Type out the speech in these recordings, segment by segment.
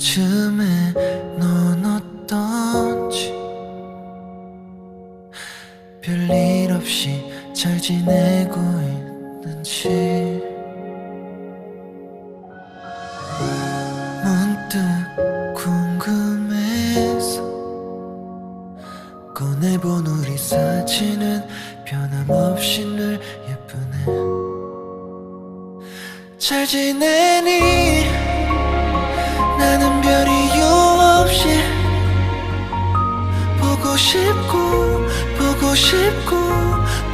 요즘에 넌 어떤지 별일 없이 잘 지내고 있는지 문득 궁금해서 꺼내본 우리 사진은 변함없이 늘 예쁘네. 잘 지내니? 나는 별 이유 없이 보고 싶고 보고 싶고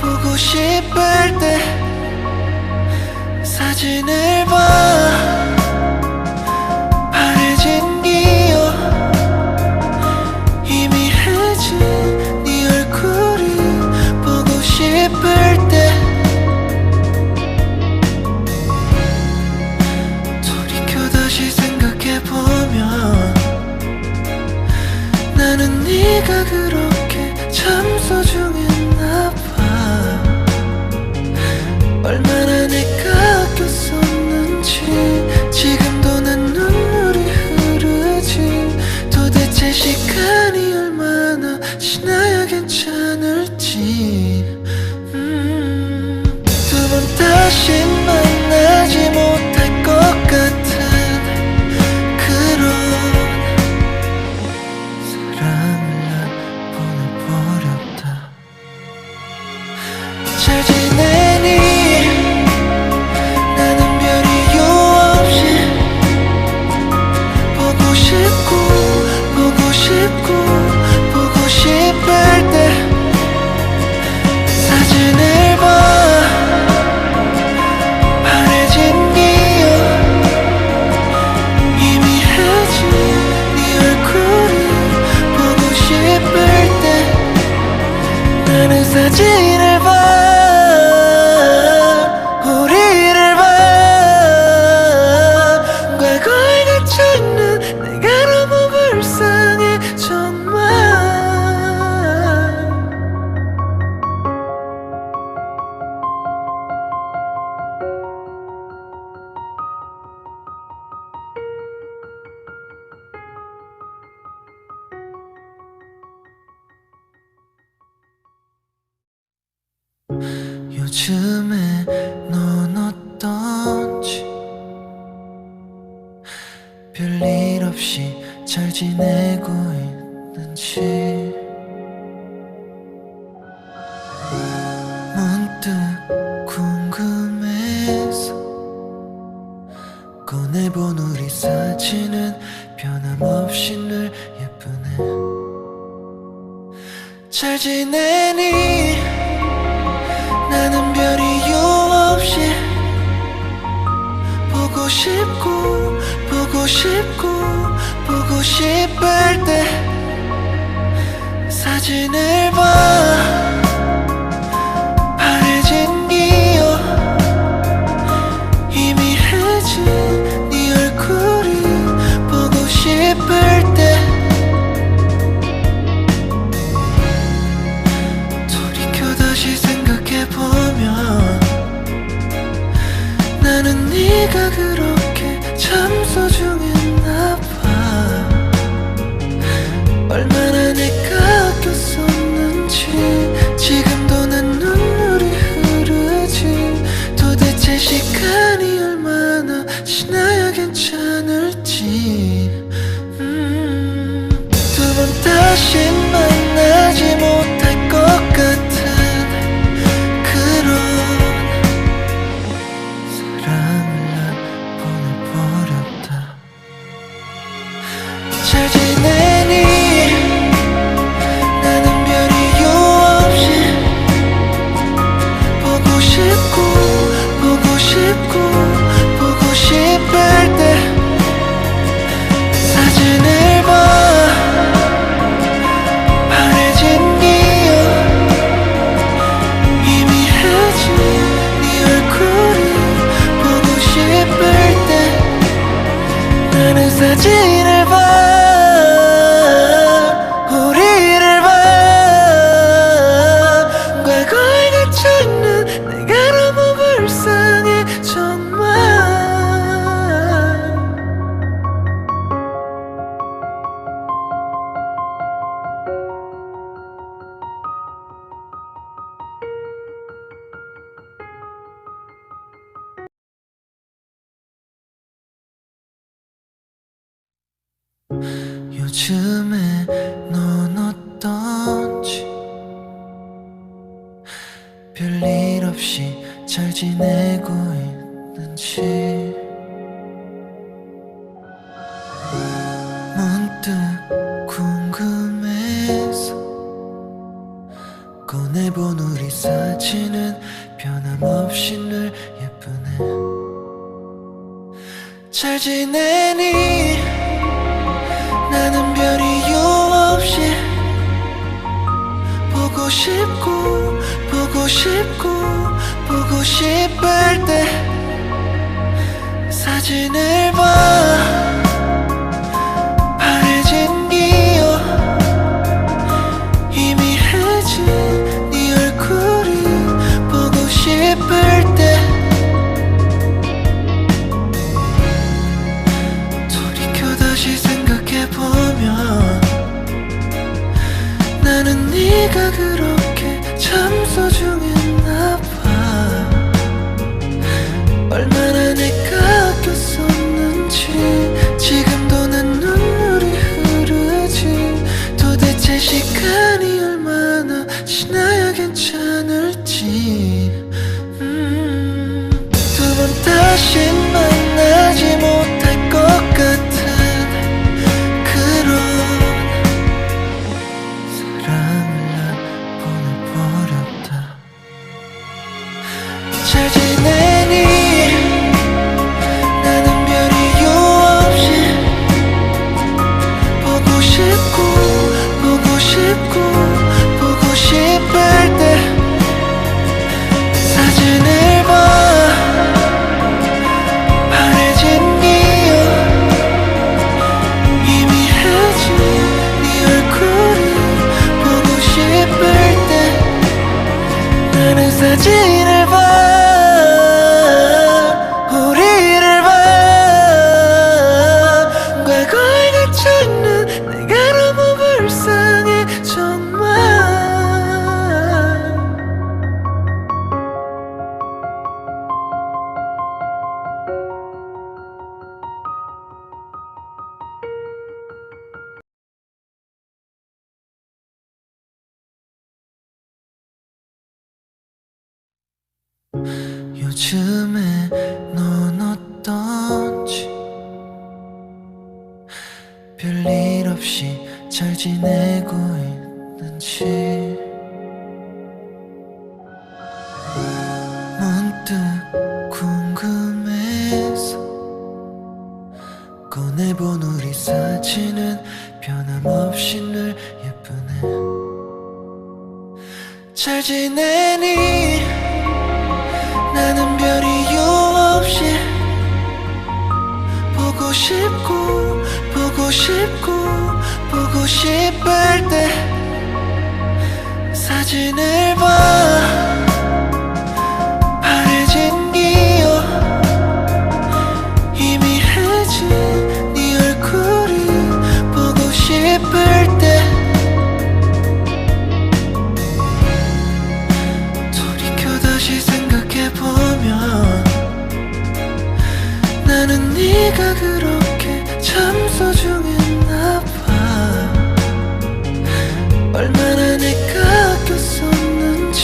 보고 싶을 때 사진을 봐. 바래진 기억 희미해진 네 얼굴이 보고 싶을 때 돌이켜 다시 생각해보면 나는 네가 그렇게 참 소중했나봐. 얼마나 내가 아꼈었는지 지금도 난 눈물이 흐르지. 도대체 시간이 얼마나 지나야 괜찮을지. 두 번 다시 만나지 못할 것 같은 그런 사랑을 난 보내버렸다. 잘 지내니? 나는 별 이유 없이 보고 싶고 보고 싶고 보고 싶을 때 사진을 봐. 바래진 기억 희미해진 네 얼굴이 보고 싶을 때 나는 사진을 봐. 우리를 봐. 과거에 갇혀있는 내가 너무 불쌍해 정말. 요즘에 넌 어떤지 별일 없이 잘 지내고 있는지 문득 궁금해서 꺼내본 우리 사진은 변함없이 늘 예쁘네. 잘 지내니? 나는 별 이유 없이 보고 싶고 보고 싶고 보고 싶을 때 사진을 봐. 바래진 기억 희미해진 네 얼굴이 보고 싶을 때 돌이켜 다시 생각해보면 나는 네가 그렇게 참 소중했나봐. 얼마나 내가 아꼈었는지 지금도 난 눈물이 흐르지. 도대체 시간이 얼마나 지나야 괜찮을지. 두 번 다시 만나지 못할 것 같은 그런 사랑을 난 보내버렸다. 잘 지내니? 나는 별 이유 없이 보고 싶고 보고 싶고 보고 싶을 때 사진을 봐. 바래진 기억 희미해진 네 얼굴이 보고 싶을 때 나는 사진을 봐. 우리를 봐. 과거에 갇혀있는 내가 너무 불쌍해 정말. 요즘에 넌 어떤지 별일 없이 잘 지내고 있는지 문득 궁금해서 꺼내본 우리 사진은 변함없이 늘 예쁘네. 잘 지내니? 나는 별 이유 없이 보고 싶고 보고 싶고 보고 싶을 때 사진을 봐. 바래진 기억 희미해진 네 얼굴이 보고 싶을 때 돌이켜 다시 생각해보면 나는 네가 그렇게 참 소중했나 봐. 얼마나 내가 아꼈었는지 지금도 난 눈물이 흐르지. 도대체 시간이 얼마나 지나야 괜찮을지. 두 번 다시 만나지 못할 것 같은 그런 사랑을 난 보내버렸다. 잘 지내니? 나는 별 이유 없이 보고 싶고 보고 싶고 보고 싶을 때 사진을 봐. 바래진 기억 희미해진 네 얼굴이 보고 싶을 때 나는 사진을 봐. 우리를 봐. 과거에 갇혀있는 내가 너무 불쌍해 정말. 요즘에 넌 어떤지 별일 없이 잘 지내고 있는지 문득 궁금해서 꺼내본 우리 사진은 변함없이 늘 예쁘네. 잘 지내니? 나는 별 이유 없이 보고 싶고 보고 싶고 보고 싶을 때 사진을 봐. 바래진 기억 희미해진 네 얼굴이 보고 싶을 때 돌이켜 다시 생각해보면 나는 네가 그렇게 참 소중했나 봐. 얼마나 내가 아꼈었는지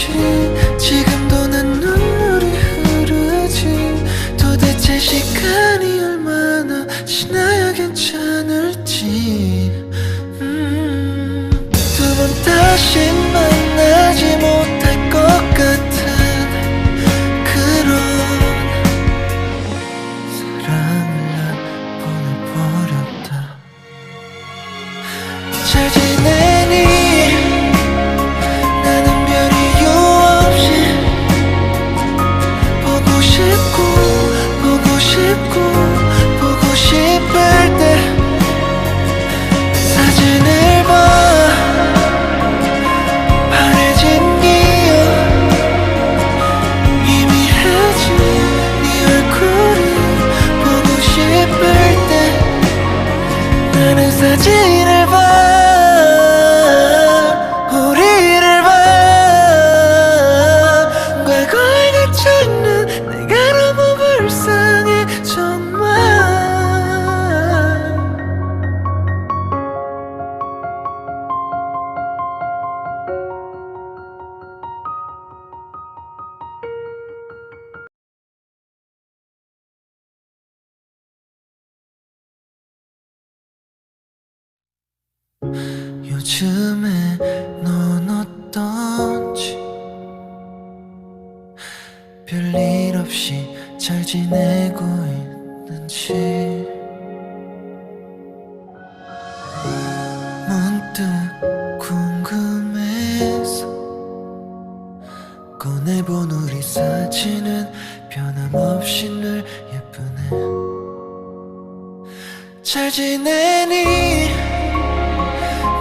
요즘에 넌 어떤지 별일 없이 잘 지내고 있는지 문득 궁금해서 꺼내본 우리 사진은 변함없이 늘 예쁘네. 잘 지내니?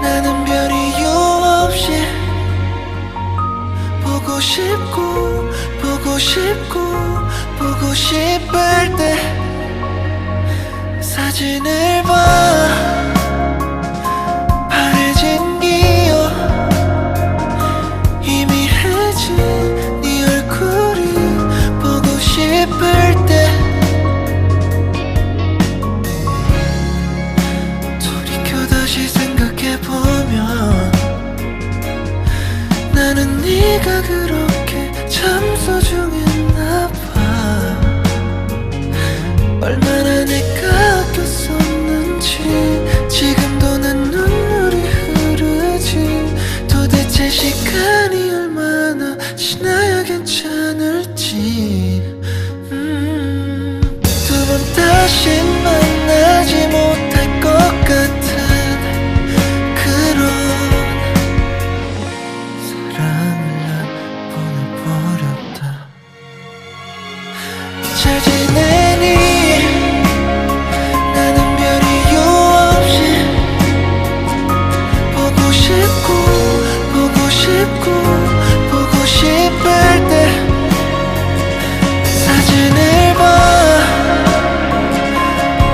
나는 별 이유 없이 보고 싶고 보고 싶고 보고 싶을 때 사진을 봐. 바래진 기억 희미해진 네 얼굴이 보고 싶을 때 돌이켜 다시 생각해보면 나는 네가 그렇게 참 소중했나 봐. 얼마나 내가 아꼈었는지 지금도 난 눈물이 흐르지. 도대체 시간이 얼마나 지나야 괜찮을지. 두 번 다시 만나지 못할 것 같은 그런 사랑을 난 보내버렸다. 잘 지내니? 나는 별 이유 없이 보고 싶고 보고 싶고 보고 싶을 때 사진을 봐.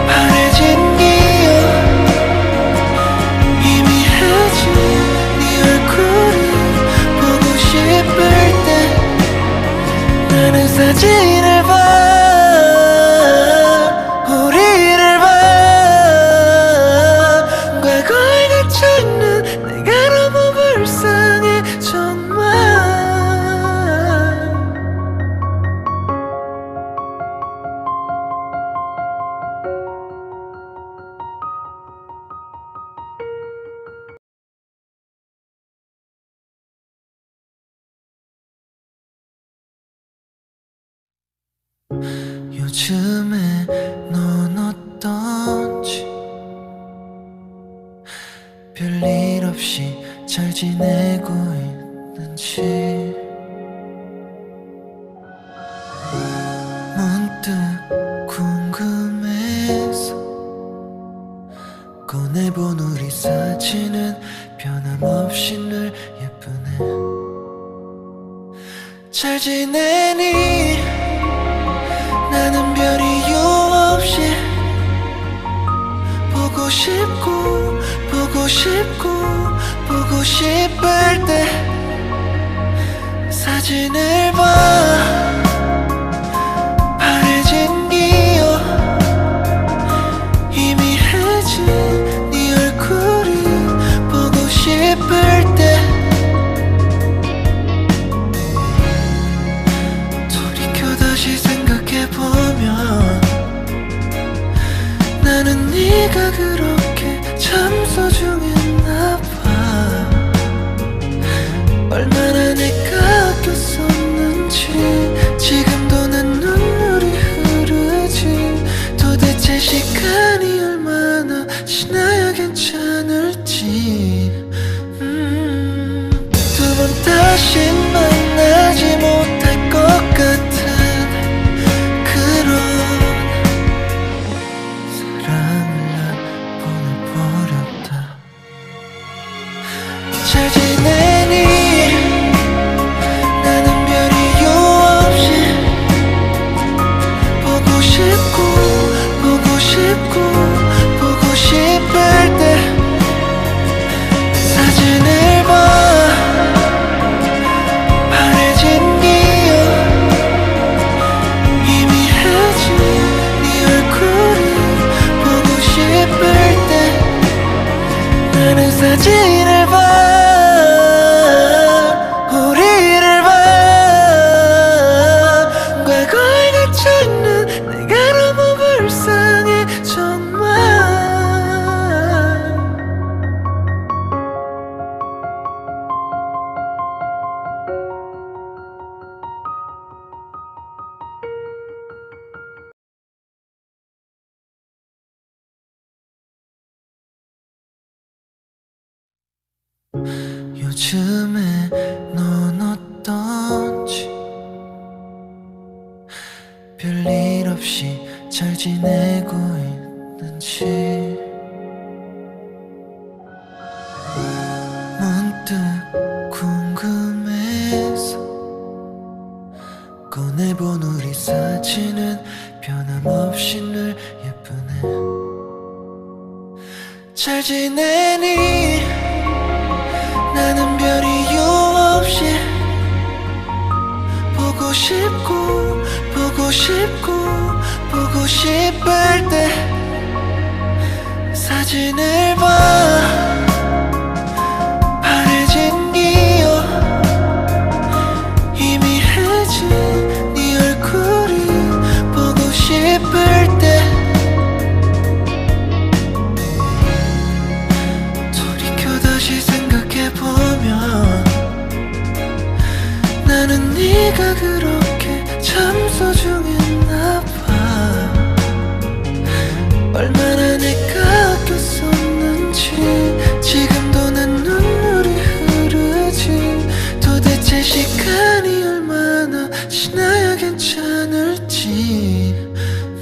바래진 기억 희미해진 네 얼굴이 보고 싶을 때 나는 사진을 봐. 우리를 봐. 과거에 갇혀있는 내가 너무 불쌍해 정말. 요즘에 넌 어떤지 별일 없이 잘 지내고 있는지 문득 궁금해서 꺼내본 우리 사진은 변함없이 늘 예쁘네. 잘 지내니? 나는 별 이유 없이 보고 싶고 보고 싶고 보고 싶을 때 사진을 봐. 바래진 기억 희미해진 네 얼굴이 보고 싶을 때 돌이켜 다시 생각해보면 나는 네가 그렇게 참 소중했나 봐. 얼마나 내가 아꼈었는지 지금도 난 눈물이 흐르지. 도대체 시간이 얼마나 지나야 괜찮을지. 두 번 다시 만나지 못할 것 같은 그런 사랑을 난 보내버렸다. 잘 지내니? 나는 별 이유 없이 보고 싶고 보고 싶고 보고 싶을 때 사진을 봐. 바래진 기억 희미해진 네 얼굴이 보고 싶을 때 나는 사진을 봐. 요즘에 넌 어떤지 별일 없이 잘 지내고 있는지 문득 궁금해서 꺼내본 우리 사진은 변함없이 늘 예쁘네. 잘 지내니? 나는 별 이유 없이 보고 싶고 보고 싶고 보고 싶을 때 사진을 봐. 바래진 기억 희미해진 네 얼굴이 보고 싶을 때 돌이켜 다시 생각해보면 나는 네가 그렇게 참 소중했나 봐. 얼마나 내가 아꼈었는지 지금도 난 눈물이 흐르지. 도대체 시간이 얼마나 지나야 괜찮을지.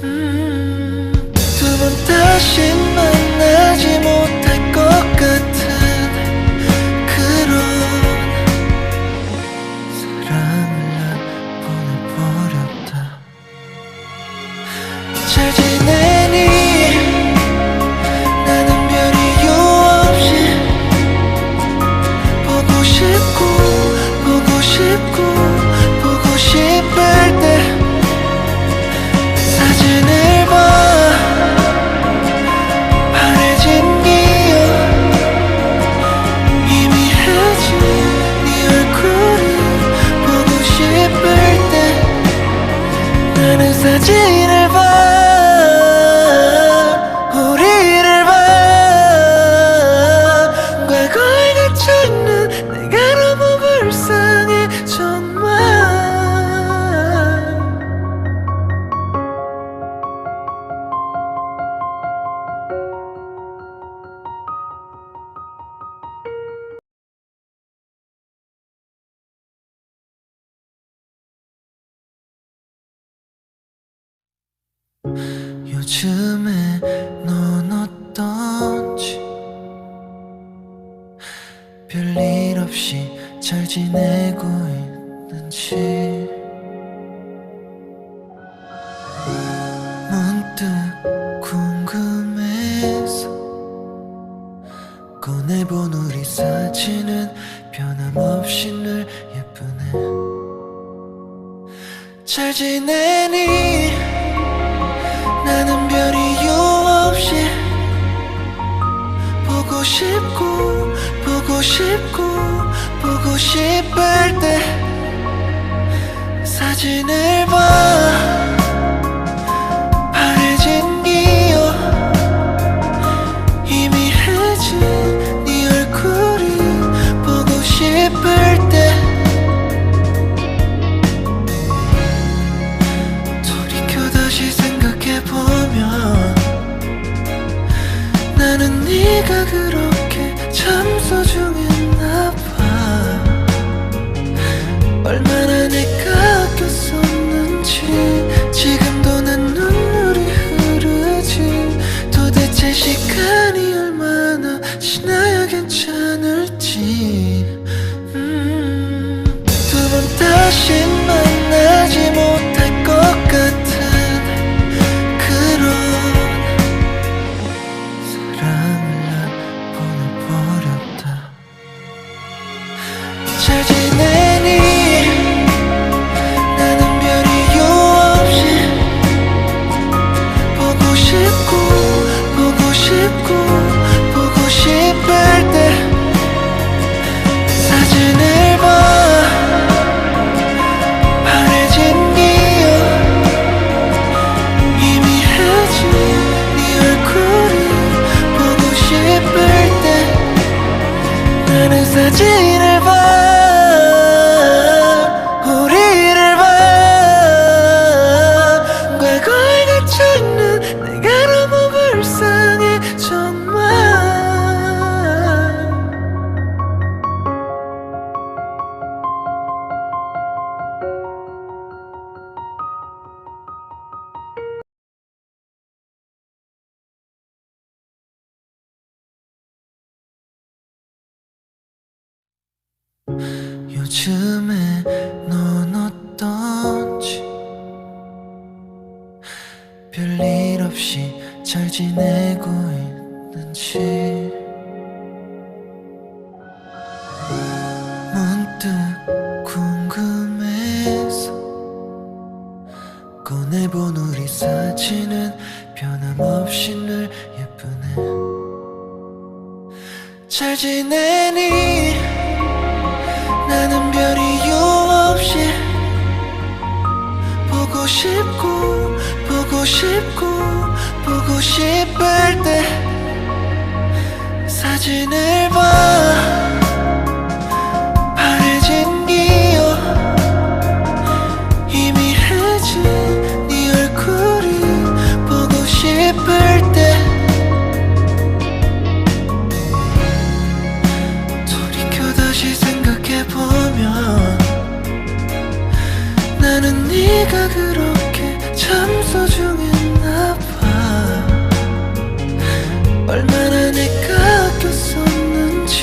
두 번 다시 만나지 못할 것 같은 그런 사랑을 난 보내버렸다. 잘 지내니? 나는 별 이유 없이 보고 싶고 보고 싶고 보고 싶을 때 사진을 봐. 바래진 기억 희미해진 네 얼굴이 보고 싶을 때 나는 사진을 봐. 우리를 봐. 과거에 갇혀있는 내가 너무 불쌍해 정말. 요즘에 넌 어떤지 별일 없이 잘 지내고 있는지 문득 궁금해서 꺼내본 우리 사진은 변함없이 늘 예쁘네. 잘 지내니? 나는 별 이유 없이 보고 싶고 보고 싶고 보고 싶을 때 사진을 봐. 바래진 기억 희미해진 네 얼굴이 보고 싶을 때 돌이켜 다시 생각해보면 나는 네가 그렇게 참 소중했나 봐. 얼마나 내가 아꼈었는지 지금도 난 눈물이 흐르지. 도대체 시간이 얼마나 지나야 괜찮을지. 두 번 다시 만나지 못할 것 같은 그런 사랑을 난 보내버렸다. 잘 지내니? 나는 별 이유 없이 보고 싶고 보고 싶고 보고 싶을 때 사진을 봐. 바래진 기억 희미해진 네 얼굴이 보고 싶을 때 나는 사진을 봐. 우리를 봐. 과거에 갇혀있는 내가 너무 불쌍해 정말. 요즘에 넌 어떤지 별일 없이 잘 지내고 있는지 문득 궁금해서 꺼내본 우리 사진은 변함없이 늘 예쁘네. 잘 지내니? 나는 별 이유 없이 보고 싶고 보고 싶고 보고 싶을 때 사진을 봐. 바래진 기억 희미해진 네 얼굴이 보고 싶을 때 돌이켜 다시 생각해보면 나는 네가 그렇게 참 소중했나 봐. 얼마나 내가 아꼈었는지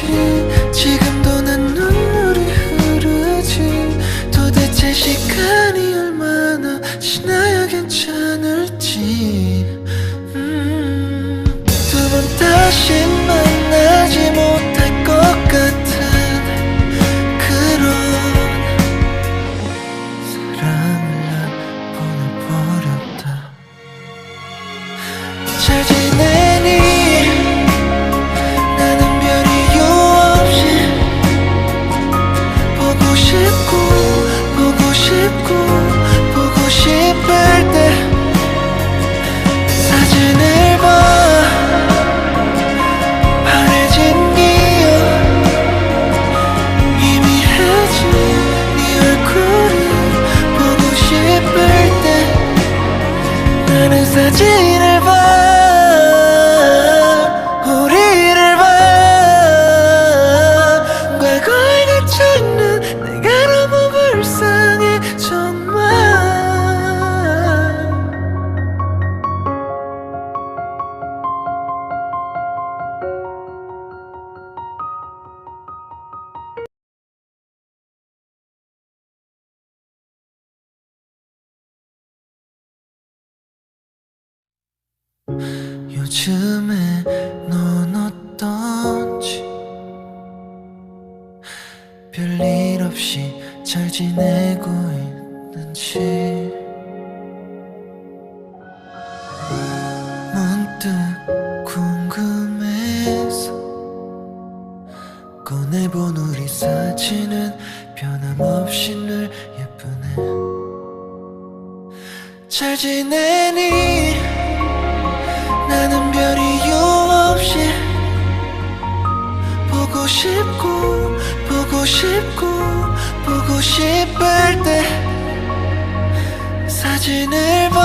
지금도 난 눈물이 흐르지. 도대체 시간이 얼마나 지나야 괜찮을지. 두 번 다시 만나지 못할 것 같은 그런 사랑을 난 보내버렸다. 잘 지내니? 나는 별 이유 없이 보고 싶고 보고 싶고 보고 싶을 때 사진을 봐. 바래진 기억 희미해진 네 얼굴이 보고 싶을 때 나는 사진을 봐. 우리를 봐. 과거에 갇혀있는 내가 너무 불쌍해 정말. 요즘에 넌 어떤지 별일 없이 잘 지내고 있는지 문득 궁금해서 꺼내본 우리 사진은 변함없이 늘 예쁘네. 잘 지내니? 나는 별 이유 없이 보고 싶고 보고 싶고 보고 싶을 때 사진을 봐.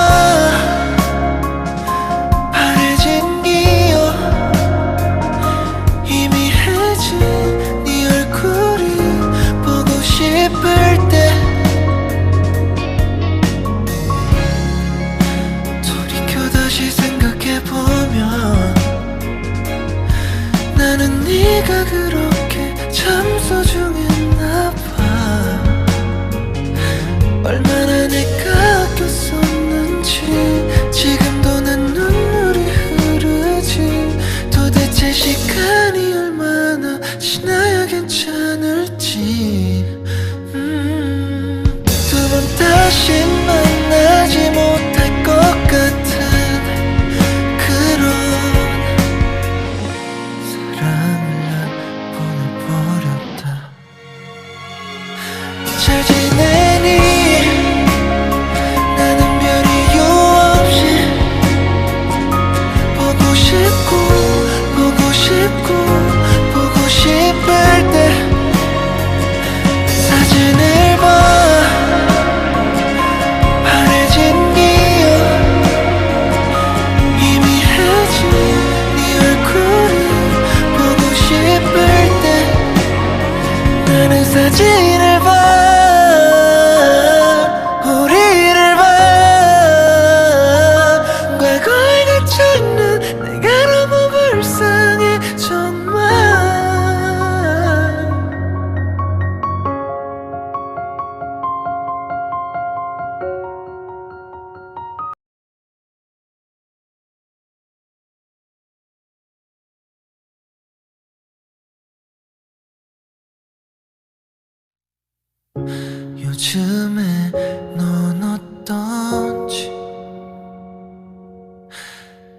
바래진 기억 희미해진 네 얼굴이 보고 싶을 때 돌이켜 다시 생각해보면 나는 네가 그렇게 참 소중했나 봐. 얼마나 내가 아꼈었는지 지금도 난 눈물이 흐르지. 도대체 시간이 얼마나 지나야 괜찮을지. 두 번 다시 만나지 못할 것 같은 그런 사랑을 난 보내버렸다. 잘 지내니? 나는 별 이유 없이 보고 싶고 보고 싶고 보고 싶을 때 사진을 봐. 바래진 기억 희미해진 네 얼굴이 보고 싶을 때 나는 사진을 봐. 우리를 봐. 과거에 갇혀있는 내가 너무 불쌍해 정말. 요즘에 넌 어떤지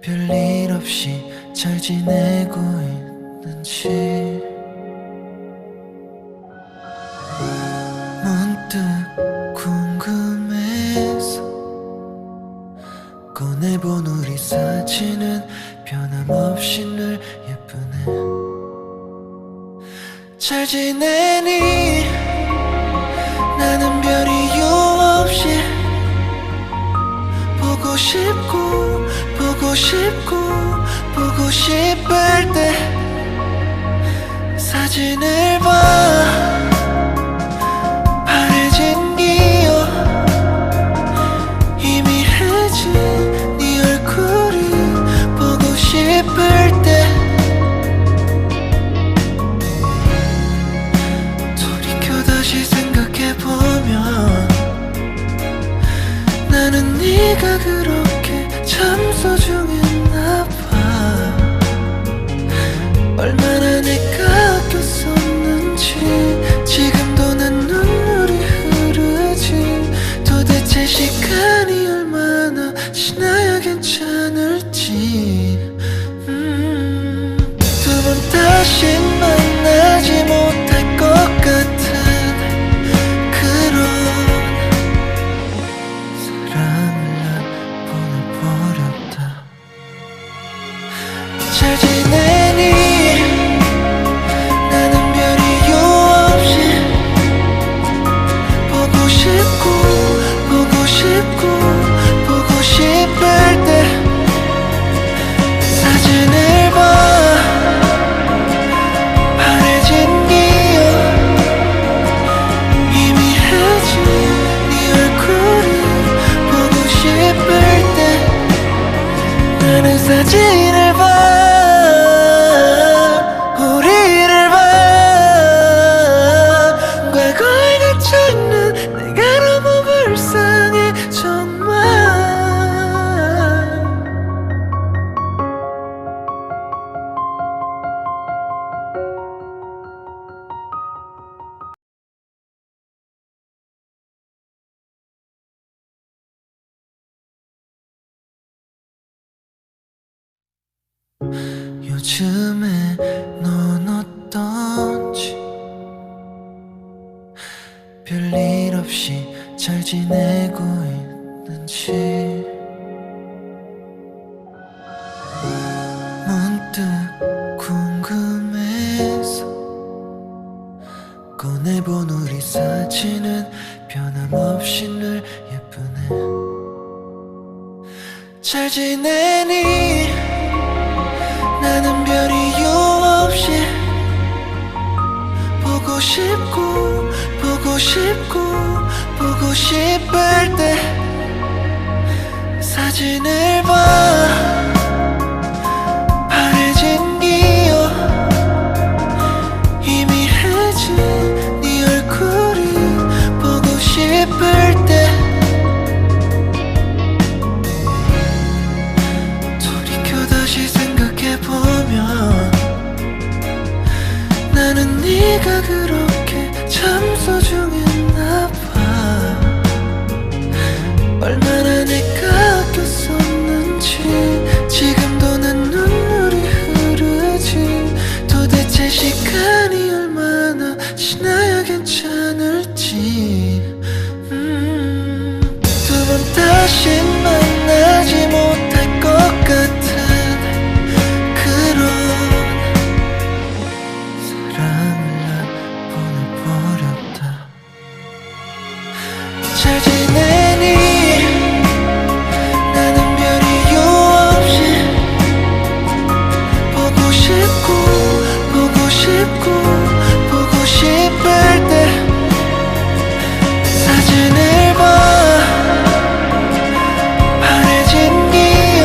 별일 없이 잘 지내고 있는지 문득 궁금해서 꺼내본 우리 사진은 변함없이 늘 예쁘네. 잘 지내니? 나는 별 이유 없이 보고 싶고 보고 싶고 보고 싶을 때 사진을 봐. 바래진 기억 희미해진 네 얼굴이 보고 싶을 때 돌이켜 다시 생각해보면 나는 네가 그렇게 참 소중했나 봐. 얼마나 내가 아꼈었는지 지금도 난 눈물이 흐르지. 도대체 시간이 얼마나 지나야 괜찮을지. 두 번 다시 만나지 못할 것 같은 그런 사랑을 난 보내버렸다. 잘 지내니? 나는 별 이유 없이 보고 싶고 보고 싶고 보고 싶을 때 사진을 봐. 바래진 기억 희미해진 네 얼굴이 보고 싶을 때 나는 사진을 봐. 우리를 봐. 과거에 갇혀있는 내가 너무 불쌍해 정말. 요즘에 넌 어떤지 별일 없이 잘 지내고 있는지 문득 궁금해서 꺼내본 우리 사진은 변함없이 늘 예쁘네. 잘 지내니? 나는 별 이유 없이 보고 싶고 보고 싶고 보고 싶을 때 사진을 봐. 바래진 기억 희미해진 네 얼굴이 보고 싶을 때 돌이켜 다시 생각해보면 나는 네가 그렇게 참 소중했나 봐. 얼마나 내가 아꼈었는지 지금도 난 눈물이 흐르지. 도대체 시간이 얼마나 지나야 괜찮을지. 두 번 다시 만나지 못할 것 같은 그런 사랑을 난 보내버렸다. 잘 지내니? 나는 별 이유 없이 보고 싶고 보고 싶고 보고 싶을 때 사진을 봐. 바래진 기억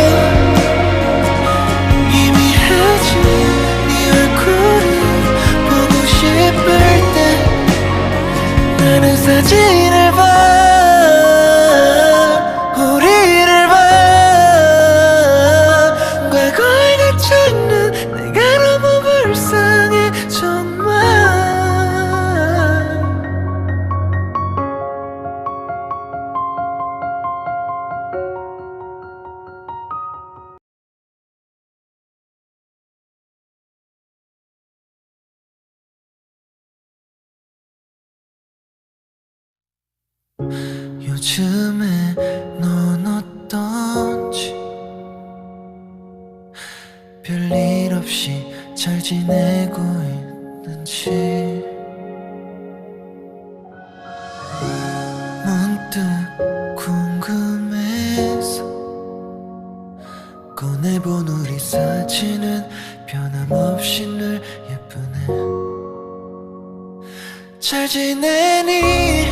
희미해진 네 얼굴이 보고 싶을 때 나는 사진을 봐. 우리를 봐. 과거에 갇혀있는 내가 너무 불쌍해 정말. 요즘에 넌 어떤지 별일 없이 잘 지내고 있는지 문득 궁금해서 꺼내본 우리 사진은 변함없이 늘 예쁘네. 잘 지내니?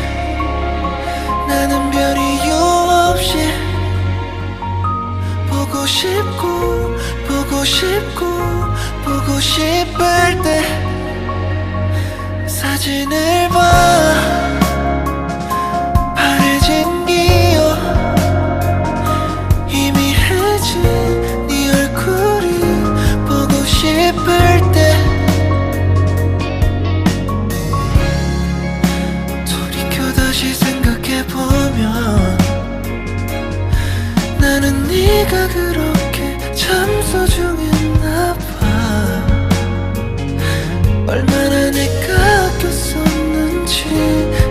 나는 별 이유 없이 보고 싶고 보고 싶고 보고 싶을 때 사진을 봐. 바래진 기억 희미해진 네 얼굴이 보고 싶을 때 돌이켜 다시 생각해보면 나는 네가 그렇게 참 소중했나 봐. 얼마나 내가 아꼈었는지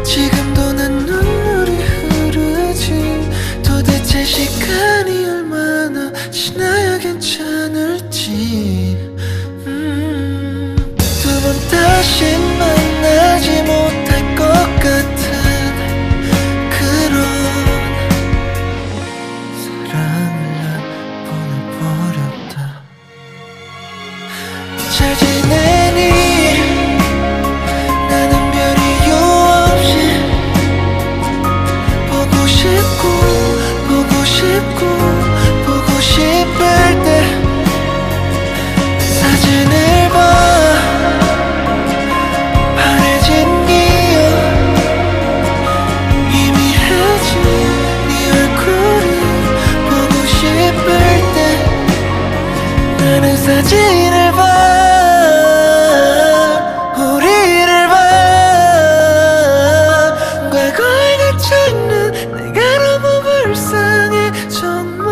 지금도 난 눈물이 흐르지. 도대체 시간이 얼마나 지나야 괜찮을지. 두 번 다시 만나지 못할 것 같은 그런 사랑을 난 보내버렸다. 잘 지내니? 나는 별 이유 없이 보고 싶고 보고 싶고 보고 싶을 때 사진을 봐. 바래진 기억 희미해진 네 얼굴이 보고 싶을 때 나는 사진을 봐. 우리를 봐. 과거에 갇혀있는 내가 너무 불쌍해 정말.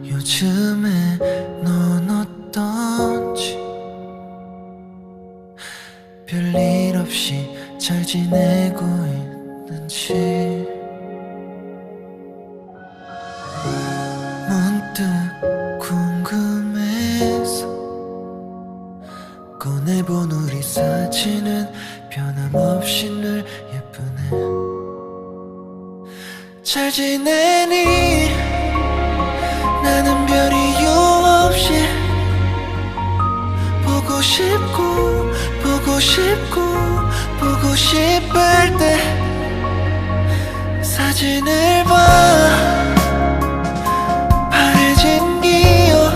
요즘에 넌 어떤지 별일 없이 잘 지내고 있는지 문득 궁금해서 꺼내본 우리 사진은 변함없이 늘 예쁘네. 잘 지내니? 나는 별 이유 없이 보고 싶고 보고 싶고 보고 싶을 때 사진을 봐. 바래진 기억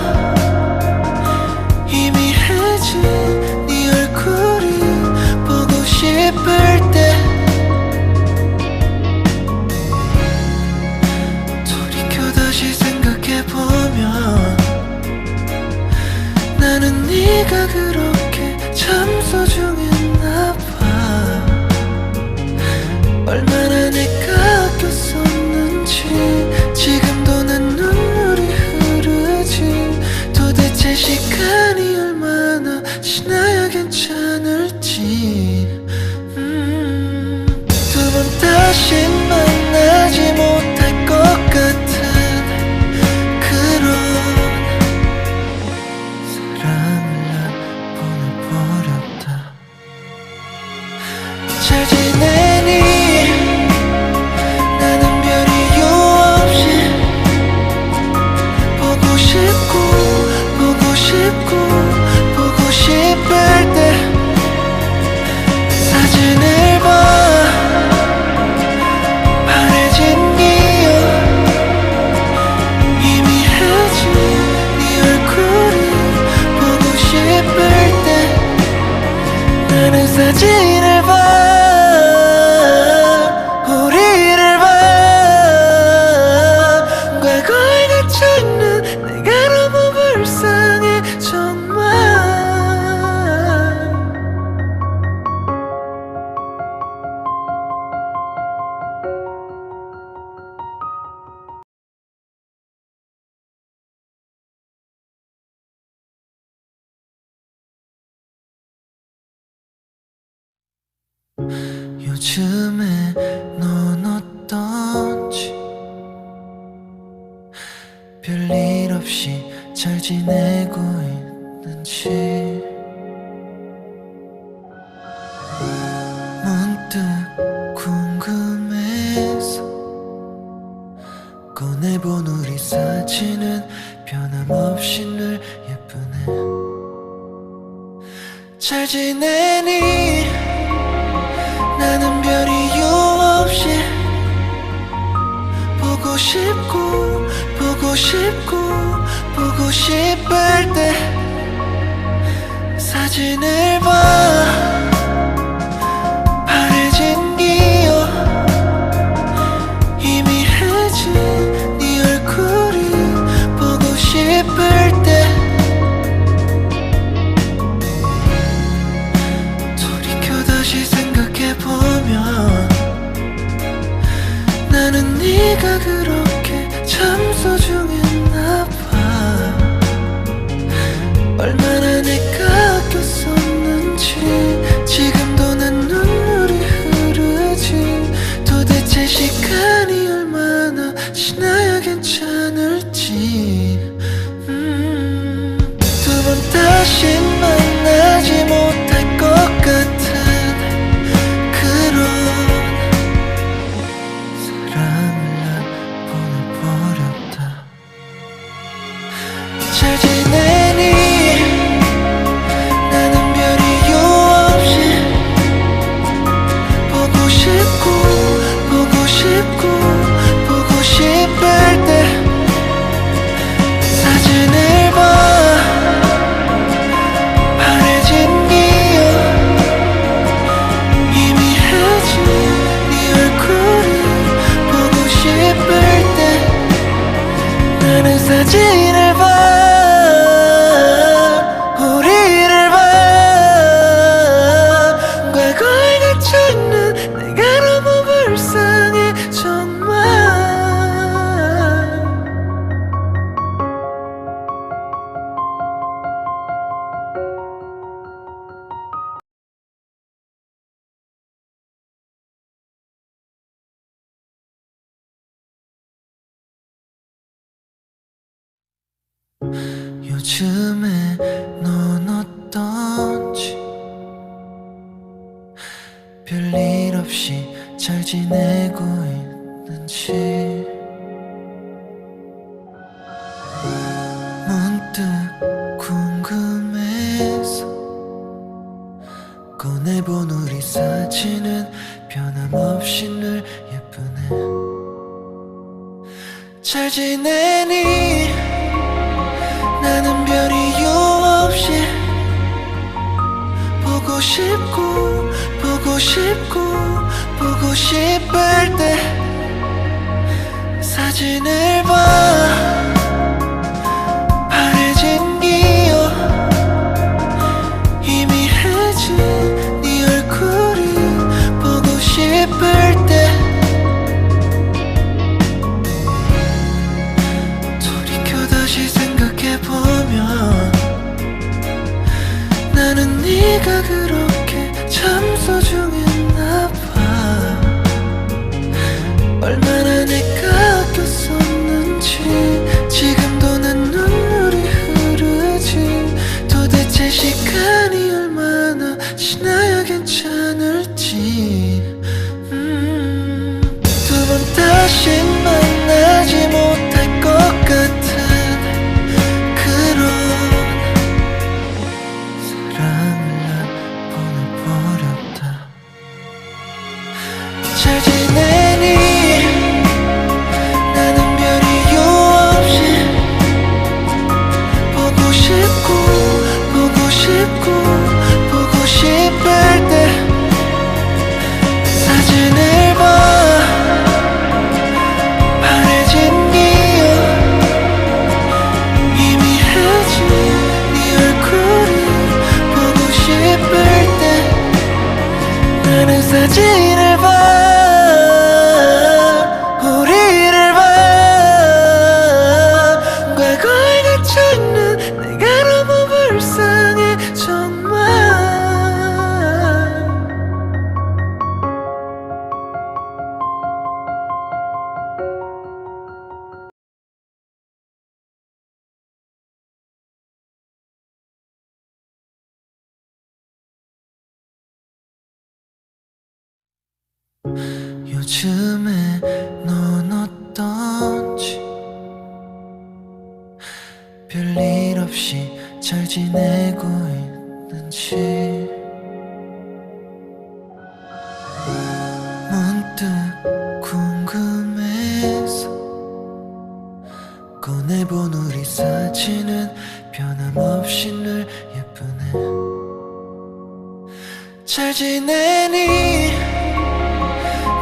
희미해진 네 얼굴이 보고 싶을 때 돌이켜 다시 생각해보면 나는 네가 그렇게 참 소중했나 봐. 얼마나 내가 아꼈었는지 지금도 난 눈물이 흐르지. 도대체 시간이 얼마나 지나야 괜찮을지. 두 번 다시 만나지 못할 것 같은 그런 사랑을 난 보내버렸다. 요즘에 넌 어떤지 별일 없이 잘 지내고 있는지 문득 궁금해서 꺼내본 우리 사진은 변함없이 늘 예쁘네. 잘 지내니? 나는 별 이유 없이 보고 싶고 보고 싶고 보고 싶을 때 사진을 봐. 바래진 기억 희미해진 네 얼굴이 보고 싶을 때 돌이켜 다시 생각해보면 나는 네가 그렇게 참 소중했나 봐. 얼마나 내가 아꼈었는지 지금도 난 눈물이 흐르지. 도대체 시간이 얼마나 지나야 괜찮을지. 두 번 다시 만나지 못할 것 같은 그런 사랑을 난 보내버렸다. 잘 지내니? 나는 별 이유 없이 보고 싶고 보고 싶고 보고 싶을 때 사진을 봐. 바래진 기억 희미해진 네 얼굴이 보고 싶을 때 나는 사진을 봐. 우리를 봐. 과거에 갇혀있는 내가 너무 불쌍해 정말. 요즘에 넌 어떤지 별일 없이 잘 지내고 있는지 문득 궁금해서 꺼내본 우리 사진은 변함없이 늘 예쁘네. 잘 지내니? 나는 별 이유 없이 보고 싶고 보고 싶고 보고 싶을 때 사진을 봐. 바래진 기억 희미해진 네 얼굴이 보고 싶을 때 돌이켜 다시 생각해보면 나는 네가 그렇게 참 소중했나 봐. 얼마나 내가 아꼈었는지 지금도 난 눈물이 흐르지. 도대체 시간이 얼마나 지나야 괜찮을지. 두 번 다시 만나지 못할 것 같은 그런 사랑을 난 보내버렸다. 잘 지내니? 나는 별 이유 없이 보고 싶고 보고 싶고 보고 싶을 때 사진을 봐. 바래진 기억 희미해진 네 얼굴이 보고 싶을 때 나는 사진을 봐. 우리를 봐. 과거에 갇혀있는 내가 너무 불쌍해 정말. 요즘에 넌 어떤지 별일 없이 잘 지내고 있는지 문득 궁금해서 꺼내본 우리 사진은 변함없이 늘 예쁘네. 잘 지내니?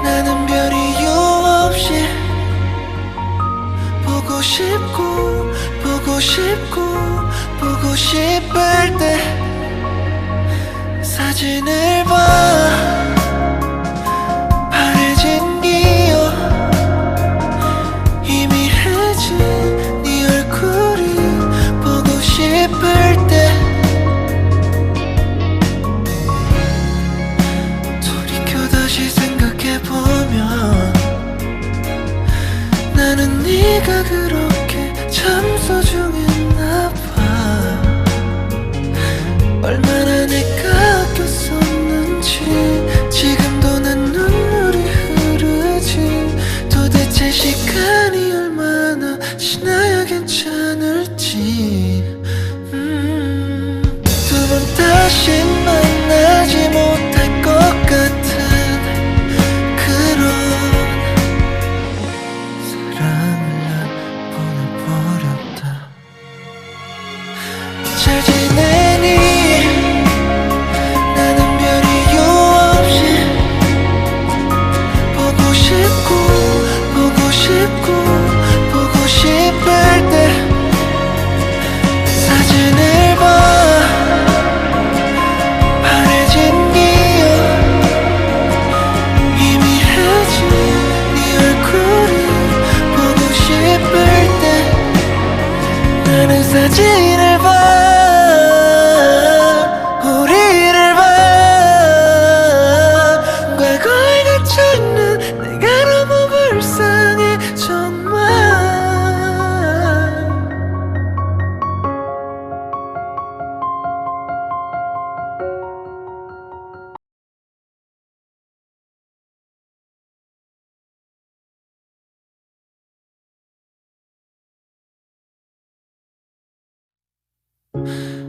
나는 별 이유 없이 보고 싶고 보고 싶고 보고 싶을 때 사진을 봐. 바래진 기억 희미해진 네 얼굴이 보고 싶을 때 돌이켜 다시 생각해보면 나는 네가 그렇게 참 소중했나봐. 얼마나 내가 아꼈었는지 지금도 난 눈물이 흐르지. 도대체 시간이 얼마나 지나야 괜찮을지. 두 번 다시 만나지 못할 것 같은 그런 사랑을 난 보내버렸다. 잘 지내니? 나는 별 이유 없이 보고 싶고 보고 싶고 보고 싶을 때 사진을 봐. 바래진 기억 희미해진 네 얼굴이 보고 싶을 때 나는 사진을 봐. 우리를 봐. 과거에 갇혀있는 내가 너무 불쌍해 정말.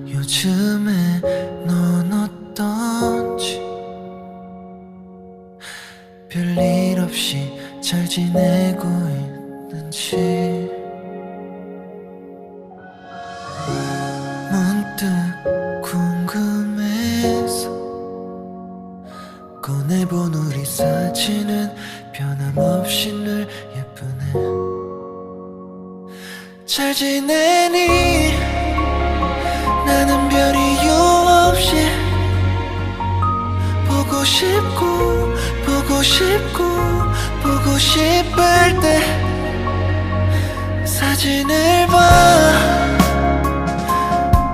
요즘에 넌 어떤지 별일 없이 잘 지내고 있는지 문득 궁금해서 꺼내본 우리 사진은 변함없이 늘 예쁘네. 잘 지내니? 나는 별 이유 없이 보고 싶고 보고 싶고 보고 싶을 때 사진을 봐.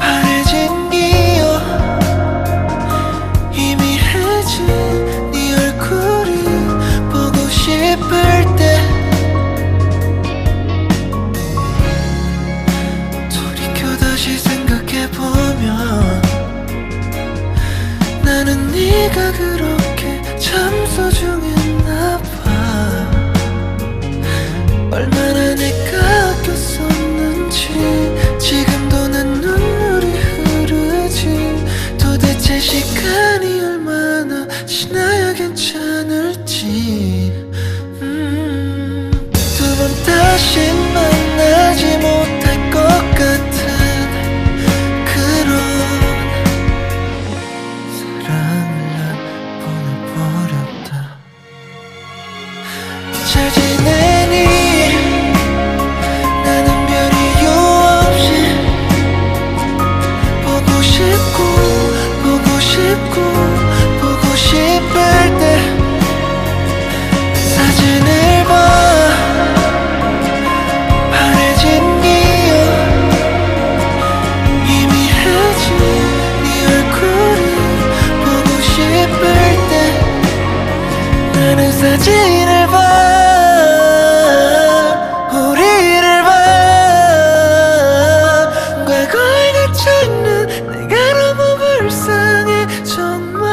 바래진 기억 희미해진 네 얼굴이 보고 싶을 때 돌이켜 다시 생각해보면 나는 네가 그렇게 참 소중했나봐. 얼마나 내가 아꼈었는지 지금도 난 눈물이 흐르지. 도대체 시간이 얼마나 지나야 괜찮을지. 두 번 다시 만나지 못할 것 같은 그런 사랑을 난 보내버렸다. 잘 지내니? 나는 별 이유 없이 보고 싶고 보고 싶고 보고 싶을 때 사진을 봐. 바래진 기억 희미해진 네 얼굴이 보고 싶을 때 나는 사진을 봐. 우리를 봐. 과거에 갇혀있는 내가 너무 불쌍해 정말.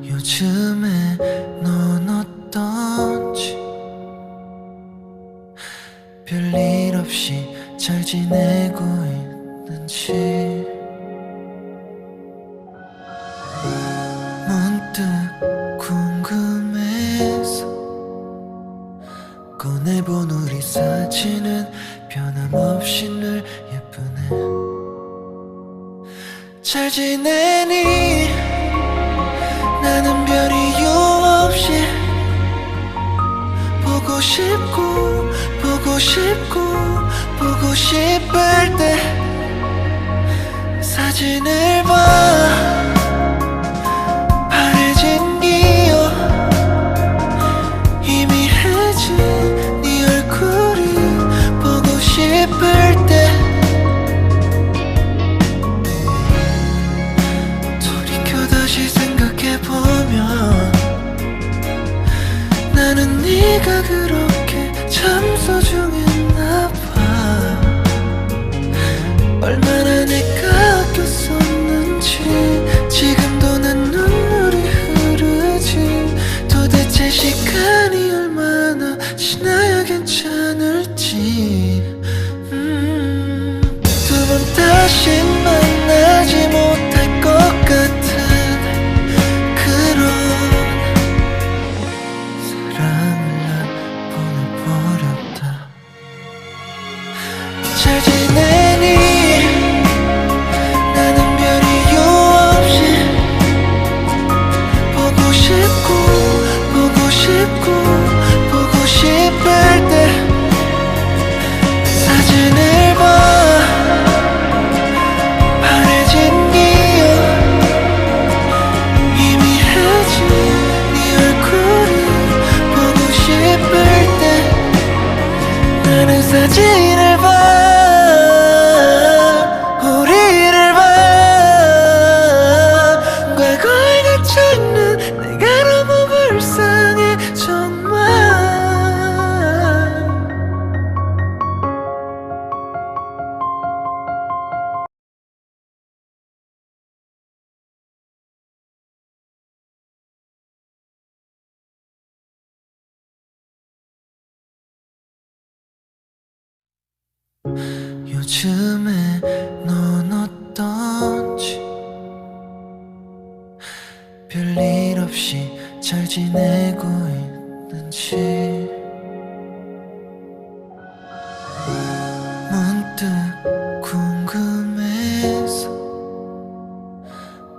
요즘에 넌 어떤지 별일 없이 잘 지내고 있는지 문득 궁금해서 꺼내본 우리 사진은 변함없이 늘 예쁘네. 잘 지내니? 나는 별 이유 없이 보고 싶고 보고 싶고 보고 싶을 때 사진을 봐. 바래진 기억 희미해진 네 얼굴이 보고 싶을 때 돌이켜 다시 생각해보면 나는 네가 그렇게 참 소중했나 봐. 얼마나 내가 아꼈었는지 지금도 난 눈물이 흐르지. 도대체 시간이 얼마나 지나야 괜찮을지. 두 번 다시 만나지 못할 것 같은 그런 사랑을 난 보내버렸다. 잘 지내니? 나는 별 이유 없이 보고 싶고 보고 싶고 보고 싶을 때 사진을 봐. 바래진 기억 희미해진 네 얼굴이 보고 싶을 때 나는 사진을 봐. 우리를 봐. 과거에 갇혀있는 내가 너무 불쌍해 정말. 요즘에 넌 어떤지 별일 없이 잘 지내고 있는지 문득 궁금해서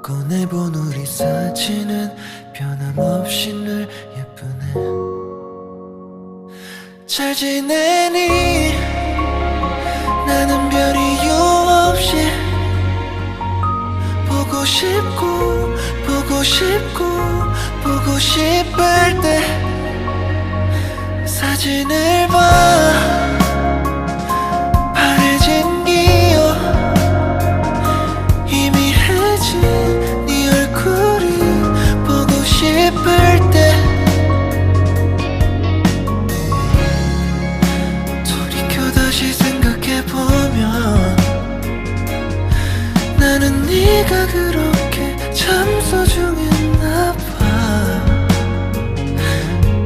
꺼내본 우리 사진은 변함없이 늘 예쁘네. 잘 지내니? 나는 별 이유 없이 보고 싶고 보고 싶고 보고 싶을 때 사진을 봐. 바래진 기억 희미해진 네 얼굴이 보고 싶을 때 돌이켜 다시 생각해보면 나는 네가 그렇게 참 소중했나 봐.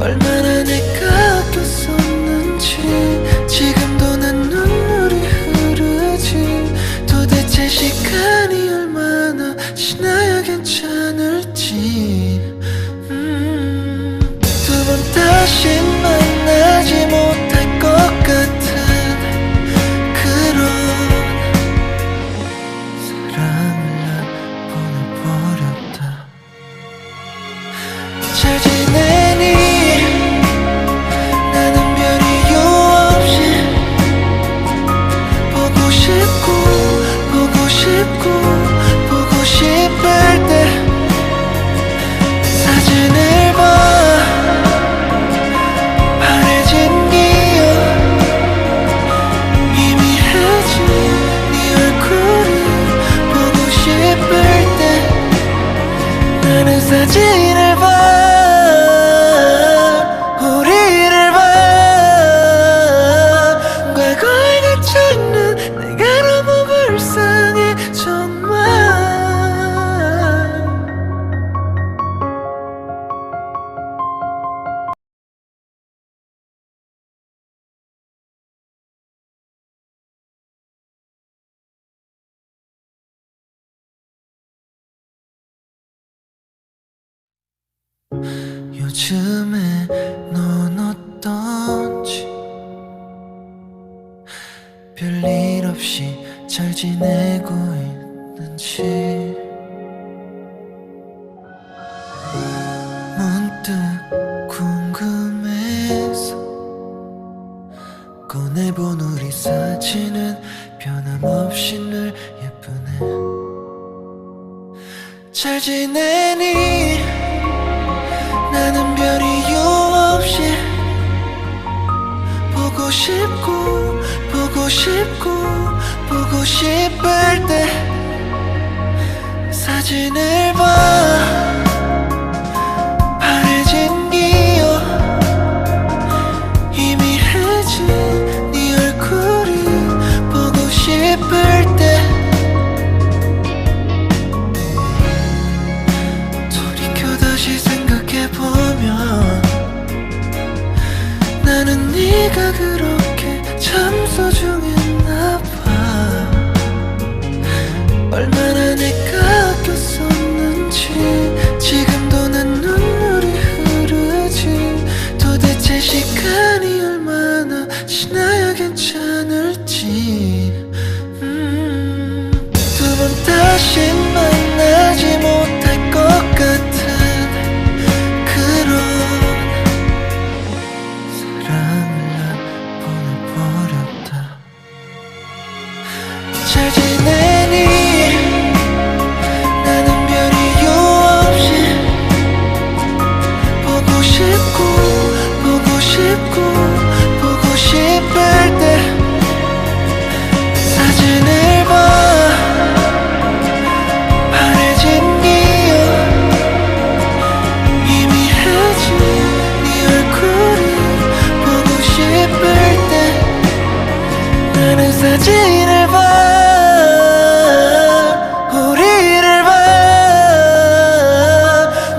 얼마나 내가 아꼈었는지 지금도 난 눈물이 흐르지. 도대체 시간이 얼마나 지나야 괜찮을지. 두 번 다시 만나지 못할 것 같은 그런 사랑을 난 보내버렸다. 잘 지내니? 나는 별 이유 없이 보고 싶고 보고 싶고 보고 싶을 때 사진을 봐. 요즘에 넌 어떤지 별일 없이 잘 지내고 있는지 문득 궁금해서 꺼내본 우리 사진은 변함없이 늘 예쁘네. 잘 지내니? 나는 별 이유 없이 보고 싶고 보고 싶고 보고 싶을 때 사진을 봐. 바래진 기억 희미해진 네 얼굴이 보고 싶을 때 돌이켜 다시 생각해보면 나는 네가 그렇게 참 소중했나 봐. 얼마나 내가 아꼈었는지 지금도 난 눈물이 흐르지. 도대체 시간이 얼마나 지나야 괜찮을지. 두 번 다시 만나지 못할 것 같은 그런 사랑을 난 보내버렸다. 잘 지내니? 나는 별 이유 없이 보고 싶고 보고 싶고 보고 싶을 때 사진을 봐. 바래진 기억 희미해진 네 얼굴이 보고 싶을 때 나는 사진을 봐. 우리를 봐.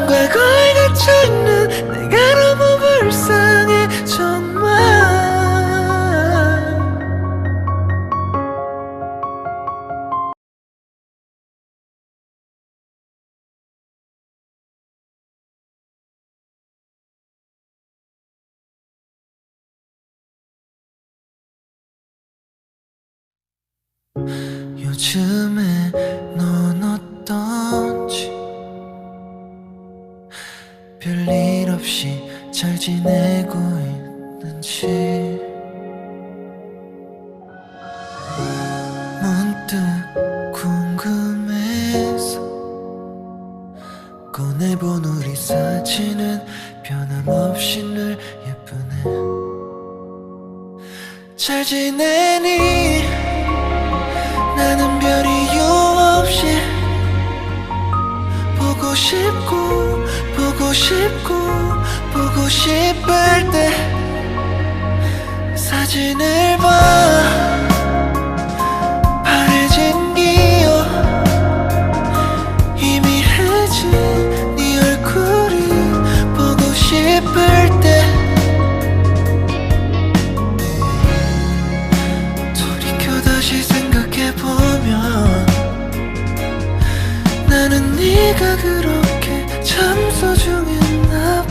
과거에 갇혀있는 내가 너무 불쌍해 정말. 요즘에 넌 어떤지 별일 없이 잘 지내고 있는지 문득 궁금해서 꺼내본 우리 사진은 변함없이 늘 예쁘네. 잘 지내니? 나는 별 이유 없이 보고 싶고 보고 싶고 보고 싶을 때 사진을 봐. 바래진 기억 희미해진 네 얼굴이 보고 싶을 때 돌이켜 다시 생각해보면 나는 네가 그렇게 참 소중했나 봐.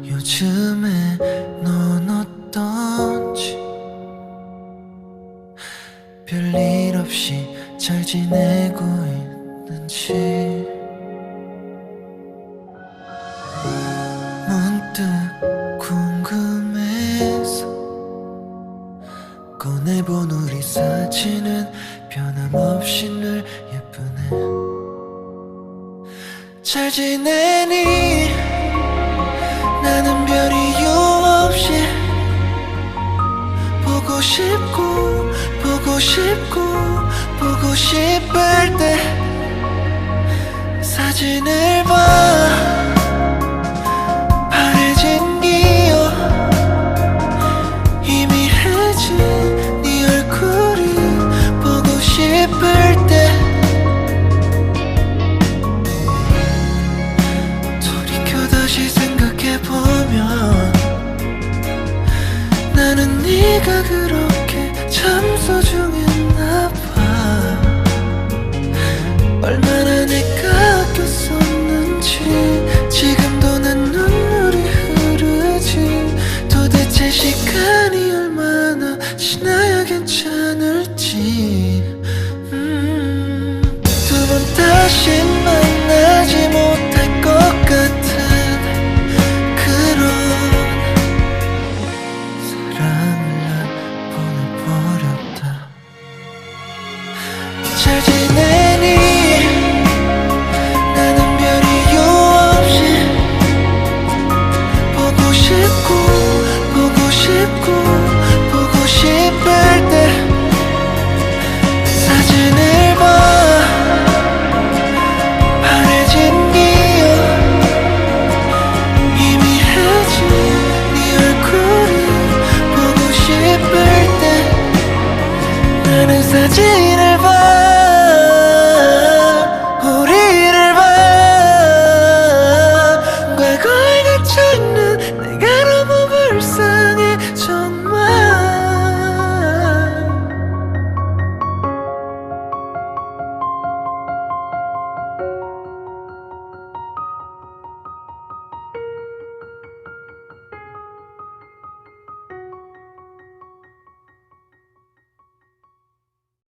요즘에 넌 어떤지 별일 없이 잘 지내고 있는지 문득 궁금해서 꺼내본 우리 사진은 변함없이 늘 예쁘네. 잘 지내니? 나는 별 이유 없이 보고 싶고 보고 싶고 보고 싶을 때 사진을 봐. 바래진 기억 희미해진 네 얼굴이 보고 싶을 때 돌이켜 다시 생각해보면 나는 네가